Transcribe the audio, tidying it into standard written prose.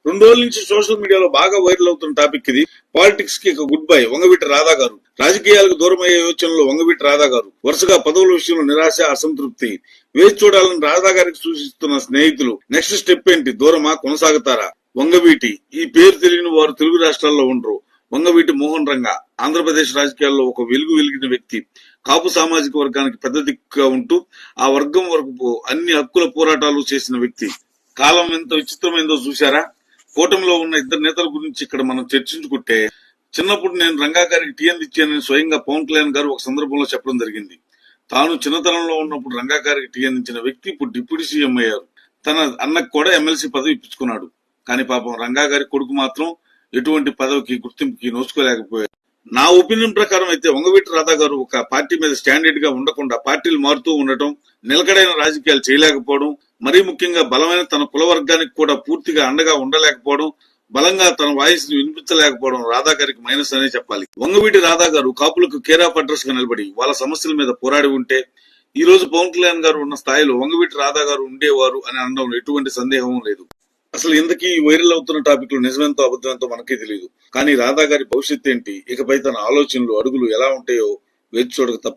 రోజుల నుంచి సోషల్ మీడియాలో బాగా వైరల్ అవుతున్న టాపిక్ ఇది. పాలిటిక్స్ కి గుడ్ బై వంగవీటి రాధా గారు. రాజకీయాలకు దూరమయ్యే యోచనలో వంగవీటి రాధా గారు. వరుసగా పదవుల విషయంలో నిరాశ, అసంతృప్తి. వేచి చూడాలని రాధా గారికి సూచిస్తున్న స్నేహితులు నెక్స్ట్ స్టెప్ ఏంటి? దూరమా, కొనసాగుతారా? వంగవీటి ఈ పేరు తెలియని వారు తెలుగు రాష్ట్రాల్లో ఉండరు. వంగవీటి మోహన్ రంగా ఆంధ్రప్రదేశ్ రాజకీయాల్లో ఒక వెలిగిన వ్యక్తి. కాపు సామాజిక వర్గానికి పెద్ద దిక్కుగా ఉంటూ ఆ వర్గం వరకు అన్ని హక్కుల పోరాటాలు చేసిన వ్యక్తి. కాలం ఎంత విచిత్రమైందో చూశారా? కూటమిలో ఉన్న ఇద్దరు నేతల గురించి ఇక్కడ మనం చర్చించుకుంటే, చిన్నప్పుడు నేను రంగా గారికి టీ అందించానని స్వయంగా పవన్ కళ్యాణ్ గారు ఒక సందర్భంలో చెప్పడం జరిగింది. తాను చిన్నతనంలో ఉన్నప్పుడు రంగా గారికి టీ అందించిన వ్యక్తి ఇప్పుడు డిప్యూటీ సీఎం అయ్యారు. తన అన్నకు కూడా ఎమ్మెల్సీ పదవి ఇప్పించుకున్నాడు. కానీ పాపం రంగా గారి కొడుకు మాత్రం ఎటువంటి పదవికి, గుర్తింపుకి నోచుకోలేకపోయారు. నా ఒపీనియన్ ప్రకారం అయితే వంగవీటి రాధా గారు ఒక పార్టీ మీద స్టాండర్డ్ గా ఉండకుండా పార్టీలు మారుతూ ఉండటం, నిలకడైన రాజకీయాలు చేయలేకపోవడం, మరీ ముఖ్యంగా బలమైన తన కుల వర్గానికి కూడా పూర్తిగా అండగా ఉండలేకపోవడం, బలంగా తన వాయిస్ ని వినిపించలేకపోవడం రాధా గారికి మైనస్ అనే చెప్పాలి. వంగవీటి రాధా గారు కాపులకు కేర్ ఆఫ్ అడ్రస్ గా నిలబడి వాళ్ళ సమస్యల మీద పోరాడి ఉంటే ఈ రోజు పవన్ కళ్యాణ్ గారు ఉన్న స్థాయిలో వంగవీటి రాధా గారు ఉండేవారు అని అనడం ఎటువంటి సందేహం లేదు. అసలు ఇంతకీ వైరల్ అవుతున్న టాపిక్ లో నిజమెంతో అబద్ధమెంతో మనకే తెలియదు. కానీ రాధా గారి భవిష్యత్ ఏంటి, ఇకపై తన ఆలోచనలు, అడుగులు ఎలా ఉంటాయో వేచి చూడక తప్ప.